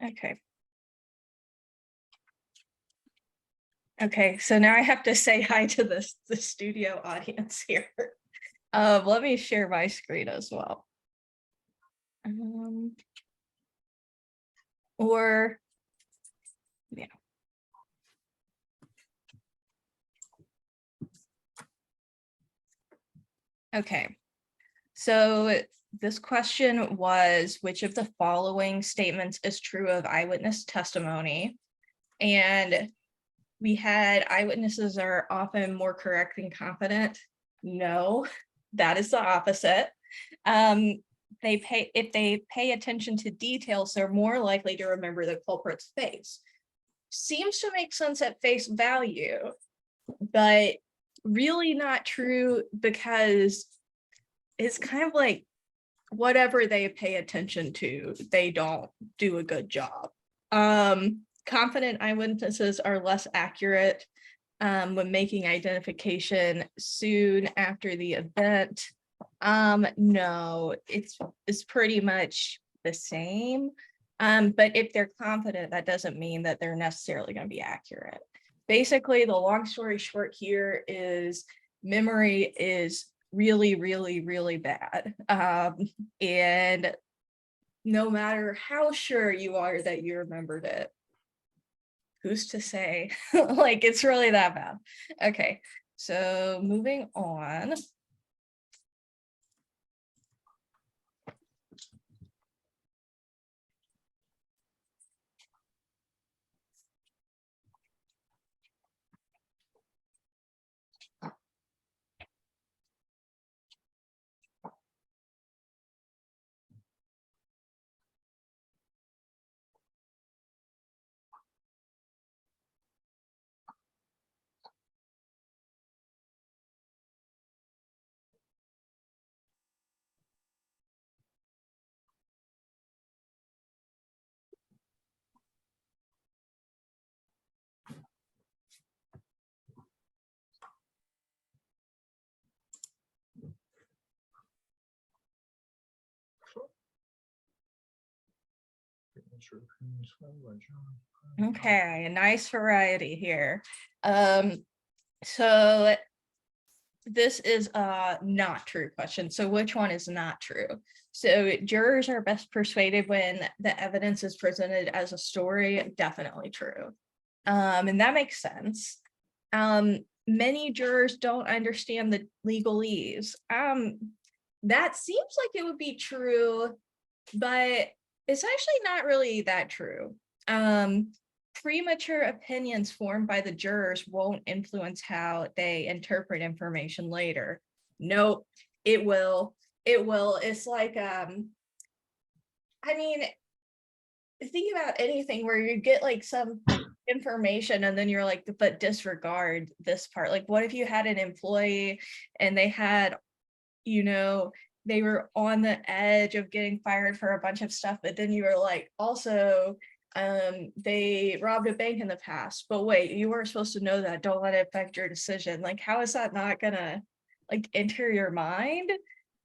Okay. Okay, so now I have to say hi to the studio audience here. Let me share my screen as well. Or yeah. Okay. So this question was, which of the following statements is true of eyewitness testimony? And we had eyewitnesses are often more correct than confident. No, that is the opposite. If they pay attention to details, they're more likely to remember the culprit's face. Seems to make sense at face value, but really not true, because it's kind of like whatever they pay attention to, they don't do a good job. Confident eyewitnesses are less accurate when making identification soon after the event. No, it's pretty much the same. But if they're confident, that doesn't mean that they're necessarily going to be accurate. Basically, the long story short here is memory is really, really, really bad. And no matter how sure you are that you remembered it, who's to say? Like, it's really that bad. Okay, so moving on. Okay, a nice variety here. So this is a not true question. So which one is not true? So jurors are best persuaded when the evidence is presented as a story. Definitely true. And that makes sense. Many jurors don't understand the legalese. That seems like it would be true, but it's actually not really that true. Premature opinions formed by the jurors won't influence how they interpret information later. Nope, it will. It will. It's like, I mean, think about anything where you get like some information and then you're like, but disregard this part. Like, what if you had an employee and they had, you know, they were on the edge of getting fired for a bunch of stuff, but then you were like, also, they robbed a bank in the past, but wait, you weren't supposed to know that. Don't let it affect your decision. Like, how is that not gonna like enter your mind?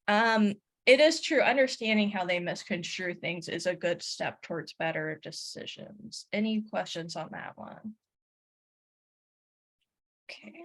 It is true. Understanding how they misconstrue things is a good step towards better decisions. Any questions on that one? Okay.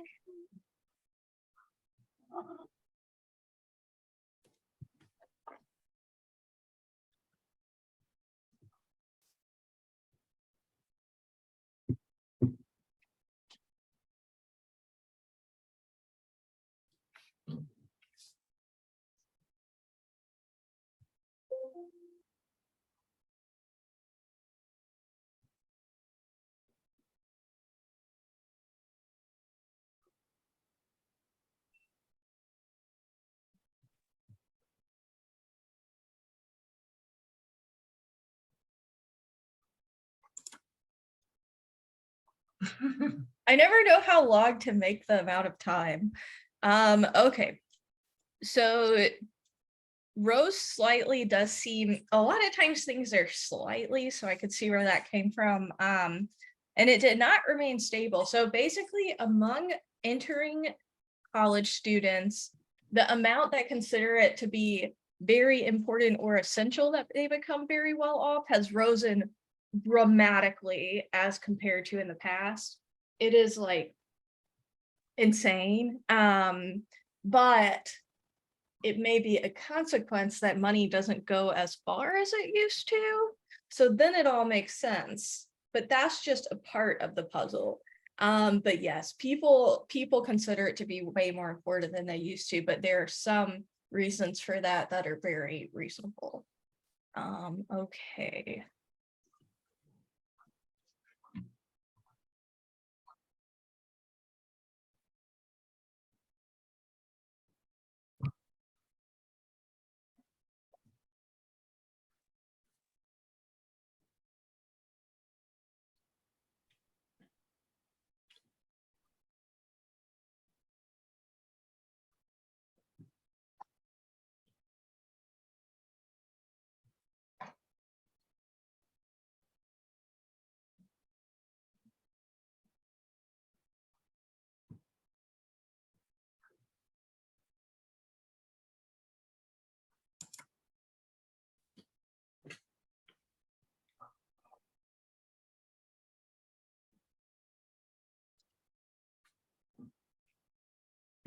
I never know how long to make the amount of time. Okay. So Rose slightly does seem, a lot of times things are slightly, so I could see where that came from. And it did not remain stable. So basically, among entering college students, the amount that consider it to be very important or essential that they become very well off has risen dramatically as compared to in the past. It is like insane. But it may be a consequence that money doesn't go as far as it used to. So then it all makes sense. But that's just a part of the puzzle. But yes, people consider it to be way more important than they used to, but there are some reasons for that that are very reasonable. Okay.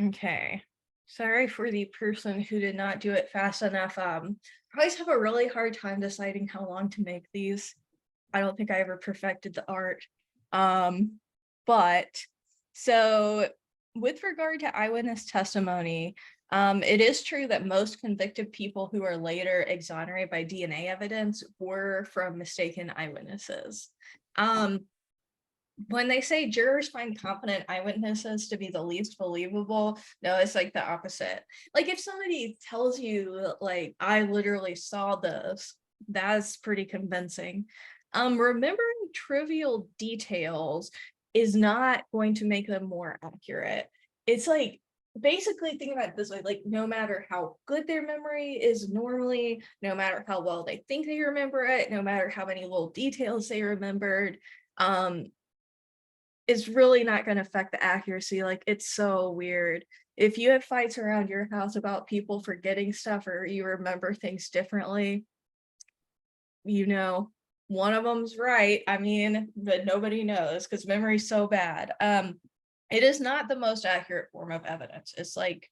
Okay. Sorry for the person who did not do it fast enough. I always have a really hard time deciding how long to make these. I don't think I ever perfected the art. But so with regard to eyewitness testimony, it is true that most convicted people who are later exonerated by DNA evidence were from mistaken eyewitnesses. When they say jurors find competent eyewitnesses to be the least believable, no, it's like the opposite. Like if somebody tells you, like, I literally saw this, that's pretty convincing. Remembering trivial details is not going to make them more accurate. It's like, basically think about it this way, like no matter how good their memory is normally, no matter how well they think they remember it, no matter how many little details they remembered, is really not going to affect the accuracy. Like it's so weird. If you have fights around your house about people forgetting stuff or you remember things differently, you know, one of them's right. I mean, but nobody knows because memory's so bad. It is not the most accurate form of evidence. It's like,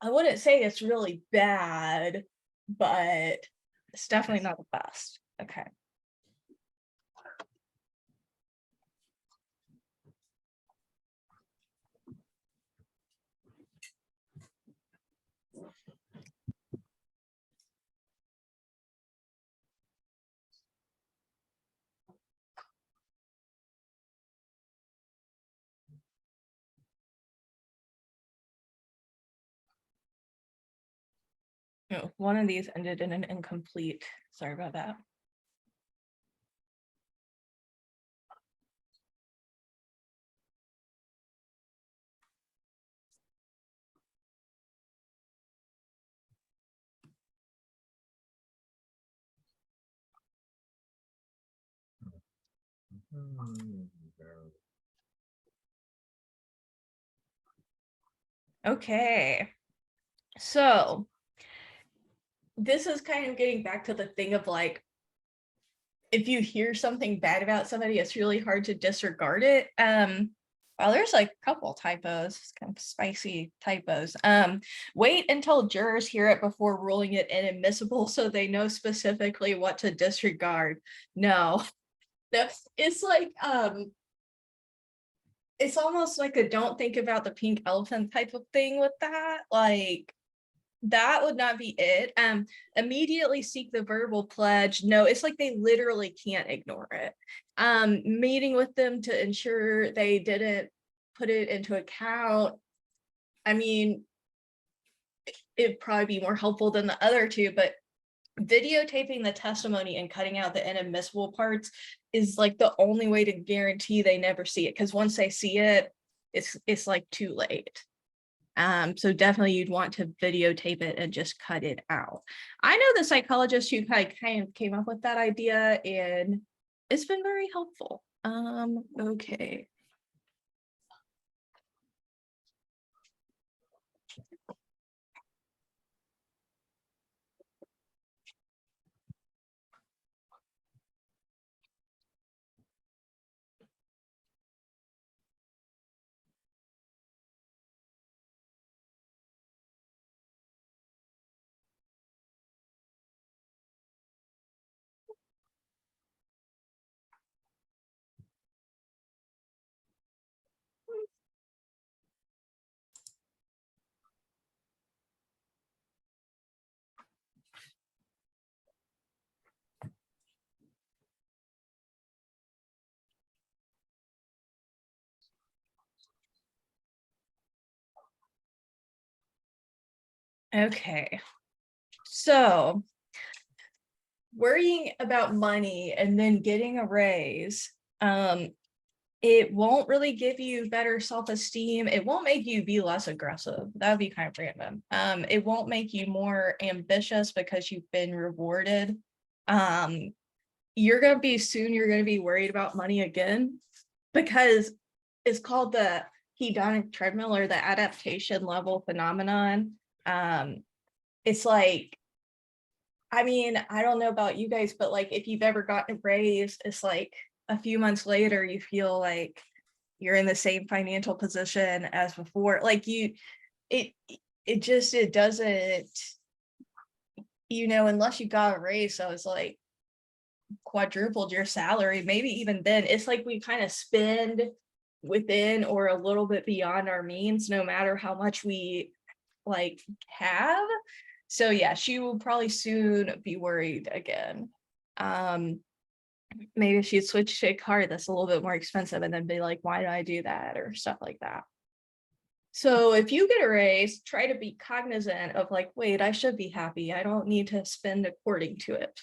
I wouldn't say it's really bad, but it's definitely not the best. Okay. No, one of these ended in an incomplete. Sorry about that. Okay. So this is kind of getting back to the thing of like, if you hear something bad about somebody, it's really hard to disregard it. Well, there's like a couple typos, kind of spicy typos. Wait until jurors hear it before ruling it inadmissible so they know specifically what to disregard. No. It's like it's almost like a don't think about the pink elephant type of thing with that. Like that would not be it. Immediately seek the verbal pledge. No, it's like they literally can't ignore it. Meeting with them to ensure they didn't put it into account. I mean, it'd probably be more helpful than the other two, but videotaping the testimony and cutting out the inadmissible parts is like the only way to guarantee they never see it. Because once they see it, it's like too late. So definitely you'd want to videotape it and just cut it out. I know the psychologist who kind of came up with that idea, and it's been very helpful. Okay. Okay. So worrying about money and then getting a raise, it won't really give you better self-esteem. It won't make you be less aggressive. That would be kind of random. It won't make you more ambitious because you've been rewarded. You're gonna be worried about money again, because it's called the hedonic treadmill, or the adaptation level phenomenon. It's like, I mean, I don't know about you guys, but like if you've ever gotten a raise, it's like a few months later, you feel like you're in the same financial position as before. Like it it doesn't, unless you got a raise, so it's like quadrupled your salary, maybe even then, it's like we kind of spend within or a little bit beyond our means, no matter how much we like have. So yeah, she will probably soon be worried again. Maybe she'd switch to a car that's a little bit more expensive and then be like, why did I do that, or stuff like that. So if you get a raise, try to be cognizant of like, wait, I should be happy. I don't need to spend according to it.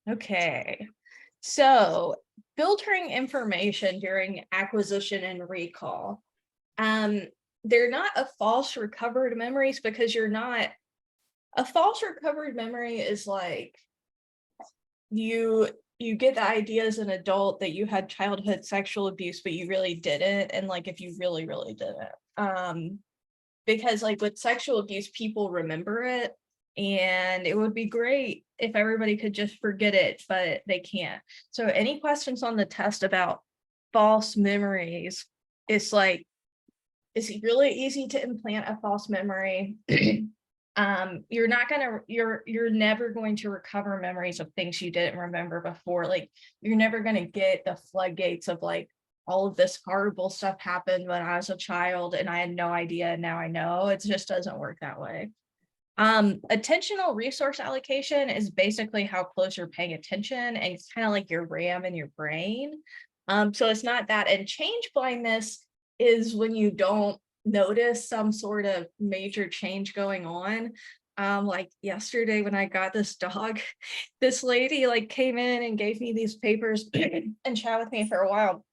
Okay, so filtering information during acquisition and recall. Um, they're not a false recovered memories, because you're not, a false recovered memory is like you get the idea as an adult that you had childhood sexual abuse, but you really didn't. And like if you really, really didn't. Because like with sexual abuse, people remember it, and it would be great if everybody could just forget it, but they can't. So any questions on the test about false memories, it's like, it's really easy to implant a false memory. You're never going to recover memories of things you didn't remember before. Like you're never going to get the floodgates of like, all of this horrible stuff happened when I was a child and I had no idea, and now I know. It just doesn't work that way. Attentional resource allocation is basically how close you're paying attention, and it's kind of like your RAM in your brain. So it's not that. And change blindness is when you don't notice some sort of major change going on. Like yesterday when I got this dog, this lady like came in and gave me these papers and chat with me for a while.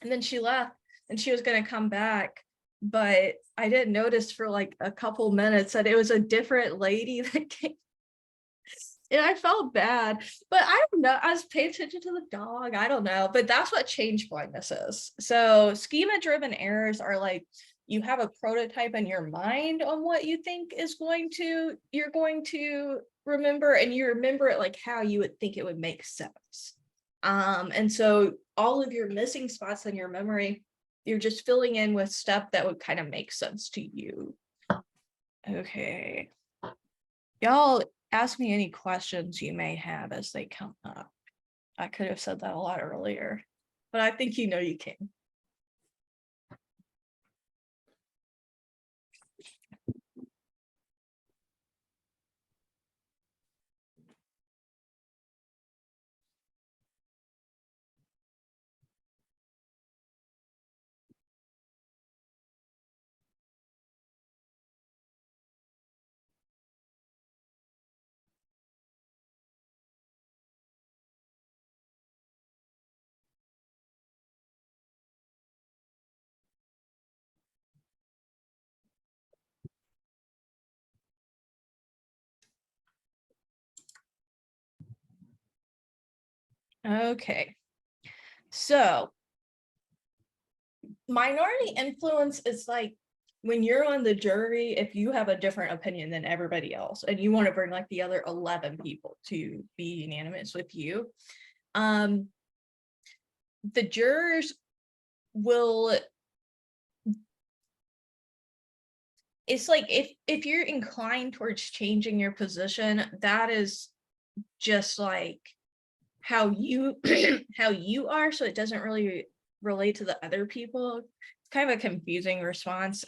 And then she left, and she was going to come back, but I didn't notice for like a couple minutes that it was a different lady that came. And I felt bad, but I don't know. I was paying attention to the dog. I don't know, but that's what change blindness is. So schema driven errors are like, you have a prototype in your mind on what you think you're going to remember, and you remember it like how you would think it would make sense. And so all of your missing spots in your memory, you're just filling in with stuff that would kind of make sense to you. Okay. Y'all ask me any questions you may have as they come up. I could have said that a lot earlier, but I think you can. Okay. So minority influence is like when you're on the jury, if you have a different opinion than everybody else and you want to bring like the other 11 people to be unanimous with you, the jurors will it's like if you're inclined towards changing your position, that is just like how you how you are, so it doesn't really relate to the other people. It's kind of a confusing response.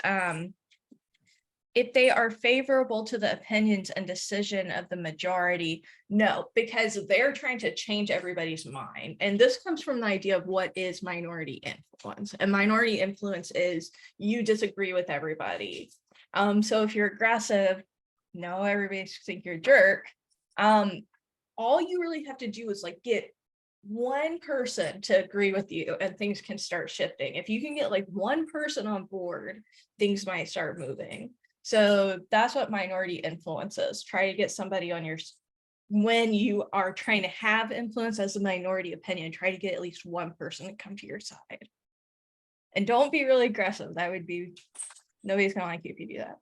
If they are favorable to the opinions and decision of the majority, no, because they're trying to change everybody's mind. And this comes from the idea of what is minority influence. And minority influence is you disagree with everybody. So if you're aggressive, no, everybody think you're a jerk. All you really have to do is like get one person to agree with you and things can start shifting. If you can get like one person on board, things might start moving. So that's what minority influence is. Try to get somebody on your, when you are trying to have influence as a minority opinion, try to get at least one person to come to your side. And don't be really aggressive. That would be, nobody's gonna like you if you do that.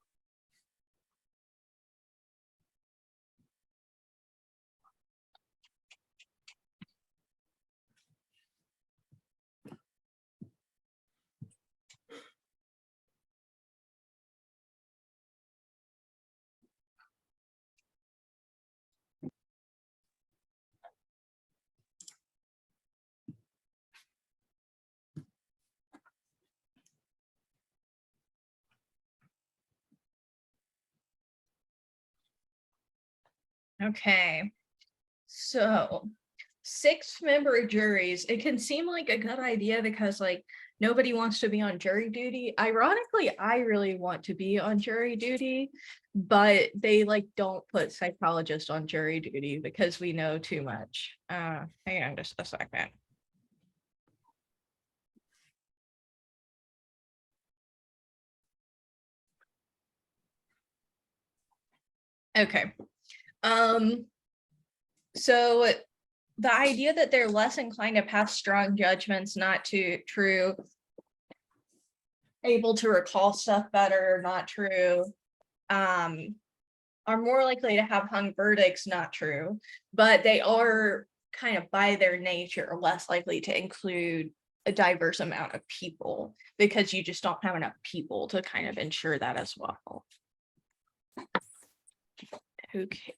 Okay, so 6-member juries, it can seem like a good idea because like nobody wants to be on jury duty. Ironically, I really want to be on jury duty, but they like don't put psychologists on jury duty because we know too much. Hang on just a second. Okay. So the idea that they're less inclined to pass strong judgments, not too true. Able to recall stuff better, not true. Are more likely to have hung verdicts, not true, but they are kind of by their nature less likely to include a diverse amount of people because you just don't have enough people to kind of ensure that as well. Okay.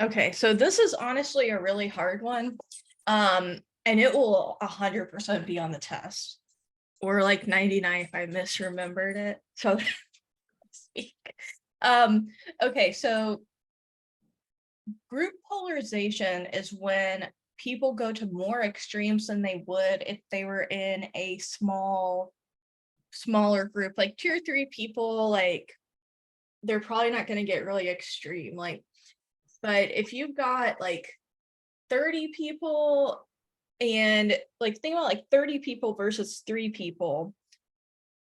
Okay, so this is honestly a really hard one. And it will 100% be on the test. Or like 99 if I misremembered it. So okay, so group polarization is when people go to more extremes than they would if they were in a smaller group, like 2 or 3 people, like they're probably not going to get really extreme, like, but if you've got like 30 people and like think about like 30 people versus 3 people,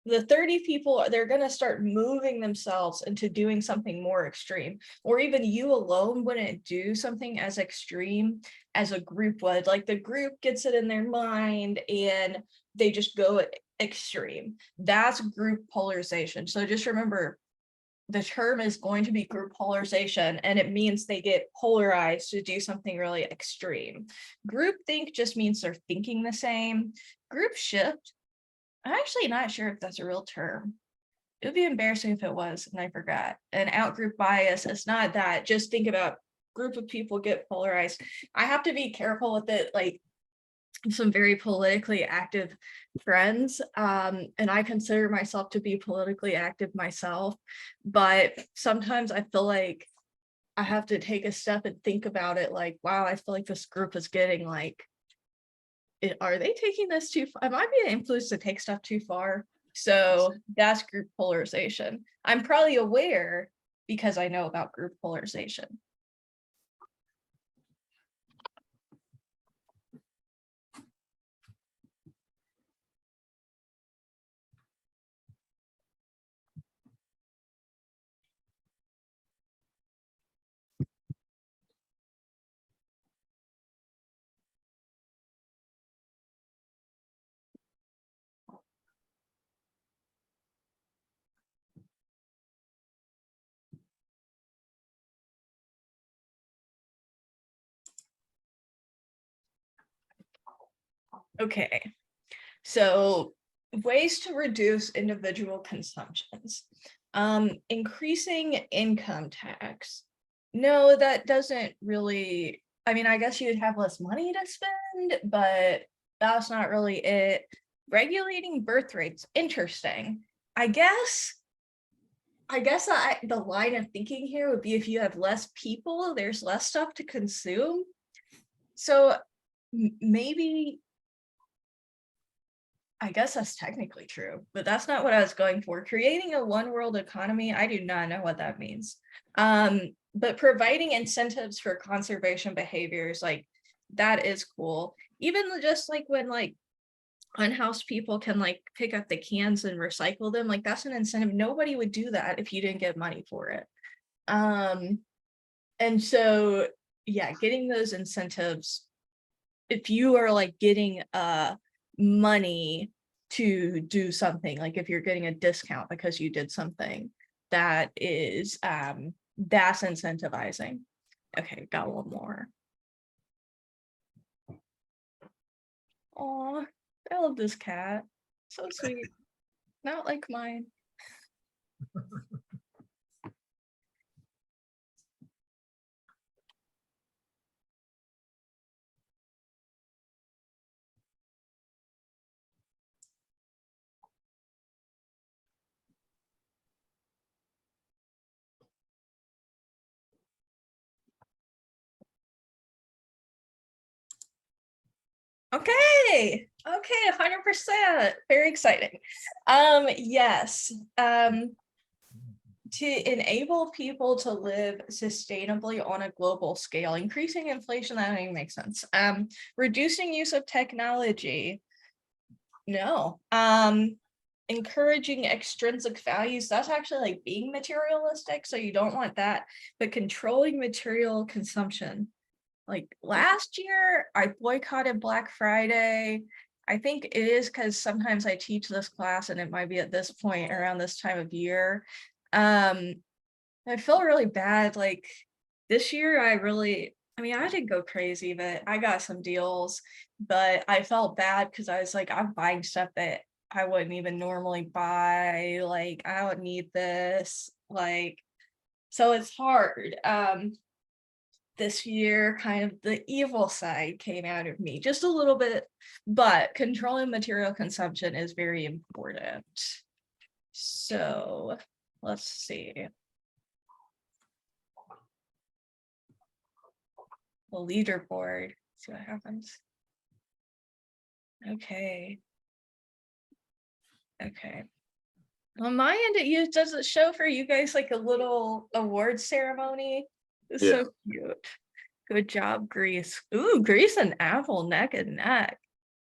the 30 people, they're going to start moving themselves into doing something more extreme, or even you alone wouldn't do something as extreme as a group would. Like the group gets it in their mind and they just go extreme. That's group polarization. So just remember, the term is going to be group polarization, and it means they get polarized to do something really extreme. Groupthink just means they're thinking the same. Group shift, I'm actually not sure if that's a real term. It would be embarrassing if it was and I forgot. And outgroup bias is not that. Just think about group of people get polarized. I have to be careful with it. Like some very politically active friends, and I consider myself to be politically active myself, but sometimes I feel like I have to take a step and think about it like, wow, I feel like this group is getting like, are they taking this too far? Am I being influenced to take stuff too far? So that's group polarization. I'm probably aware because I know about group polarization. Okay, so ways to reduce individual consumptions. Increasing income tax. No, that doesn't really, I mean, I guess you'd have less money to spend, but that's not really it. Regulating birth rates, interesting. I guess the line of thinking here would be if you have less people, there's less stuff to consume. So maybe, I guess that's technically true, but that's not what I was going for. Creating a one world economy, I do not know what that means. But providing incentives for conservation behaviors, like that is cool. Even just like when like unhoused people can like pick up the cans and recycle them, like that's an incentive. Nobody would do that if you didn't get money for it. And so yeah, getting those incentives, if you are like getting money to do something, like if you're getting a discount because you did something, that is that's incentivizing. Okay, got one more. Oh, I love this cat, so sweet. Not like mine. Okay, 100%, very exciting. Yes, to enable people to live sustainably on a global scale, increasing inflation, that doesn't even make sense. Reducing use of technology, no. Encouraging extrinsic values, that's actually like being materialistic, so you don't want that, but controlling material consumption. Like last year, I boycotted Black Friday. I think it is because sometimes I teach this class and it might be at this point around this time of year. I feel really bad. Like this year, I mean, I didn't go crazy, but I got some deals, but I felt bad because I was like, I'm buying stuff that I wouldn't even normally buy. Like, I don't need this. Like, so it's hard. This year, kind of the evil side came out of me just a little bit, but controlling material consumption is very important. So let's see. The leaderboard, see what happens. Okay. Okay. On my end, does it show for you guys like a little award ceremony? It's Yeah. so cute. Good job, Greece. Ooh, Greece and Apple neck and neck.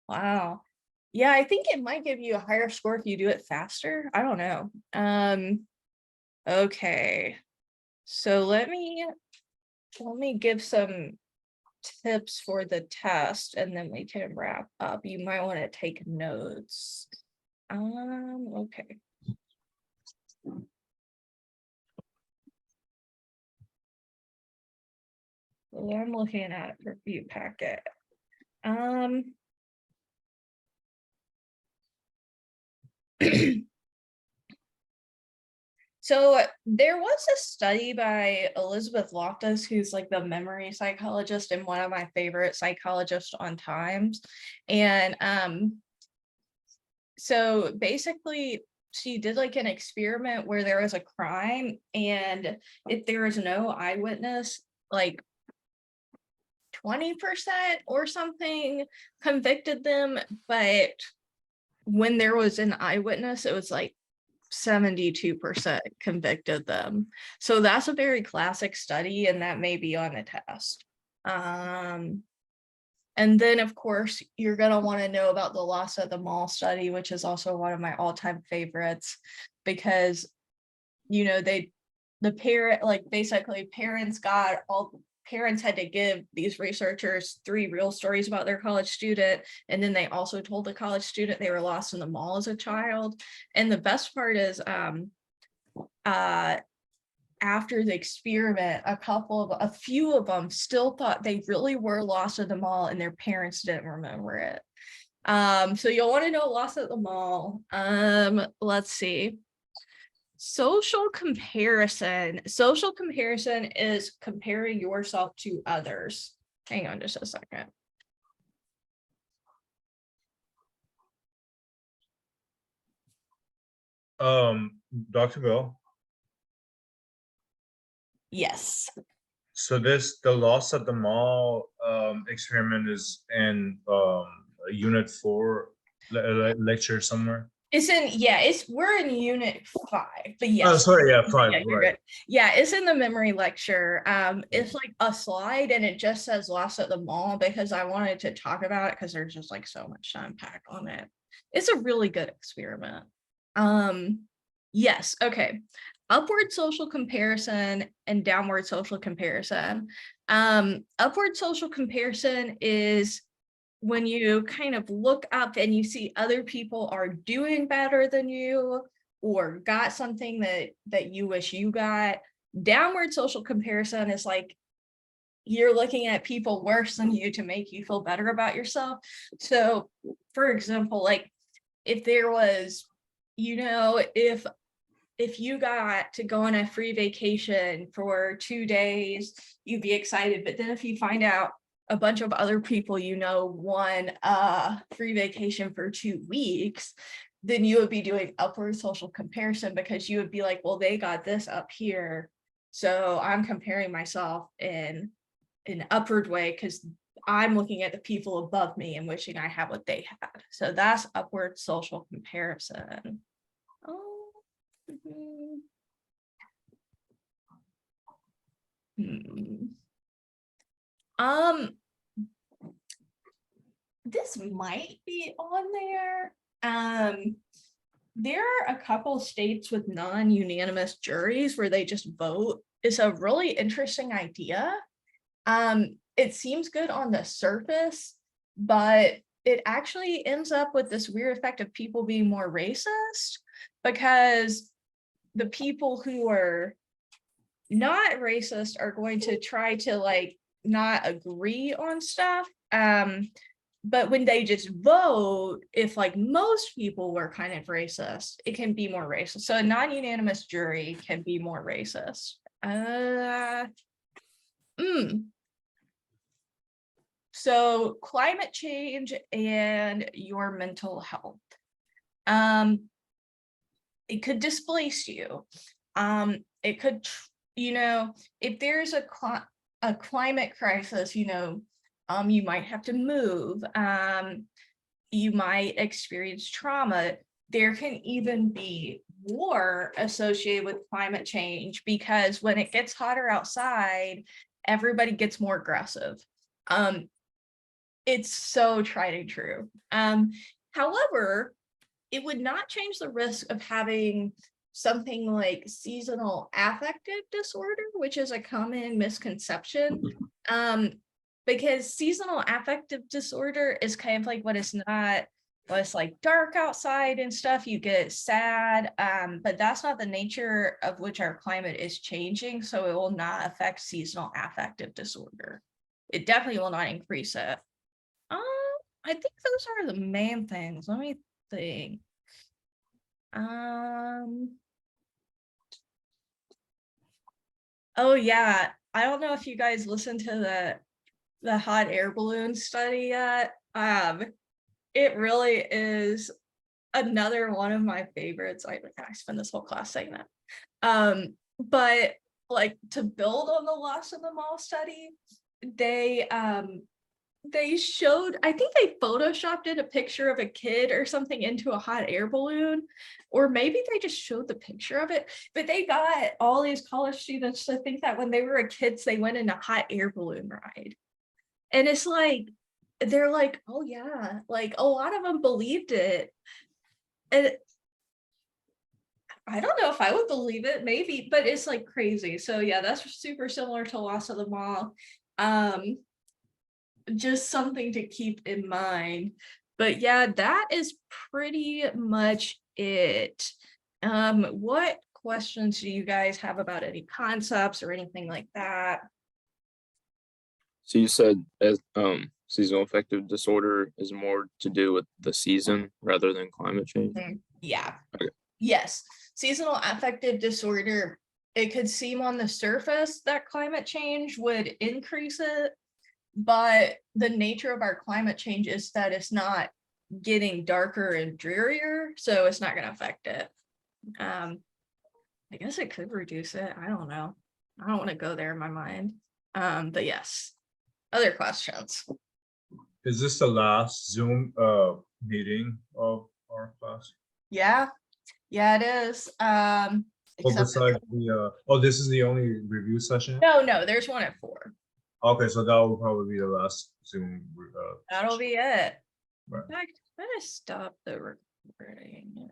Wow. Yeah, I think it might give you a higher score if you do it faster. I don't know. Okay. So let me give some tips for the test and then we can wrap up. You might want to take notes. Okay. Well, I'm looking at review packet. So there was a study by Elizabeth Loftus, who's like the memory psychologist and one of my favorite psychologists on Times. And so basically she did like an experiment where there was a crime and if there was no eyewitness, like 20% or something convicted them, but when there was an eyewitness, it was like 72% convicted them. So that's a very classic study, and that may be on the test. And then, of course, you're going to want to know about the loss at the mall study, which is also one of my all-time favorites, because, you know, the parent, like basically parents had to give these researchers 3 real stories about their college student, and then they also told the college student they were lost in the mall as a child. And the best part is after the experiment, a few of them still thought they really were lost in the mall and their parents didn't remember it. So you'll want to know loss at the mall. Let's see. Social comparison. Social comparison is comparing yourself to others. Hang on just a second. Dr. Bill. Yes. So the loss at the mall experiment is in unit 4 lecture somewhere. It's in, yeah, we're in unit 5, but yes. Oh, sorry, yeah, 5, yeah, you're right. good. Yeah, it's in the memory lecture. It's like a slide and it just says loss at the mall because I wanted to talk about it because there's just like so much to unpack on it. It's a really good experiment. Yes, okay. Upward social comparison and downward social comparison. Upward social comparison is when you kind of look up and you see other people are doing better than you or got something that you wish you got. Downward social comparison is like you're looking at people worse than you to make you feel better about yourself. So for example, like if there was, if you got to go on a free vacation for 2 days, you'd be excited. But then if you find out a bunch of other people won a free vacation for 2 weeks, then you would be doing upward social comparison because you would be like, well, they got this up here, so I'm comparing myself in an upward way because I'm looking at the people above me and wishing I had what they had. So that's upward social comparison. Oh. This might be on there. There are a couple states with non-unanimous juries where they just vote. It's a really interesting idea. It seems good on the surface, but it actually ends up with this weird effect of people being more racist because the people who are not racist are going to try to like not agree on stuff. But when they just vote, if like most people were kind of racist, it can be more racist. So a non-unanimous jury can be more racist. So climate change and your mental health. It could displace you. It could, if there's a climate crisis, you might have to move. You might experience trauma. There can even be war associated with climate change because when it gets hotter outside, everybody gets more aggressive. It's so tried and true. However, it would not change the risk of having something like seasonal affective disorder, which is a common misconception. Because seasonal affective disorder is kind of like when it's like dark outside and stuff, you get sad, but that's not the nature of which our climate is changing, so it will not affect seasonal affective disorder. It definitely will not increase it. I think those are the main things. Let me think. Oh yeah, I don't know if you guys listened to the hot air balloon study yet. It really is another one of my favorites. I spend this whole class saying that. But like to build on the loss of the mall study, they showed, I think they photoshopped in a picture of a kid or something into a hot air balloon, or maybe they just showed the picture of it, but they got all these college students to think that when they were kids, they went in a hot air balloon ride. And it's like, they're like, oh yeah, like a lot of them believed it. And I don't know if I would believe it, maybe, but it's like crazy. So yeah, that's super similar to Loss of the Mall. Just something to keep in mind. But yeah, that is pretty much it. What questions do you guys have about any concepts or anything like that? So you said seasonal affective disorder is more to do with the season rather than climate change? Yeah. Okay. Yes, seasonal affective disorder, it could seem on the surface that climate change would increase it, but the nature of our climate change is that it's not getting darker and drearier, so it's not gonna affect it. I guess it could reduce it. I don't know. I don't want to go there in my mind. But yes. Other questions? Is this the last Zoom meeting of our class? Yeah, yeah, it is. Well, Except besides the oh, this is the only review session? no, there's one at 4. Okay, so that will probably be the last Zoom. That'll be it. Right. In fact, I'm gonna stop the recording.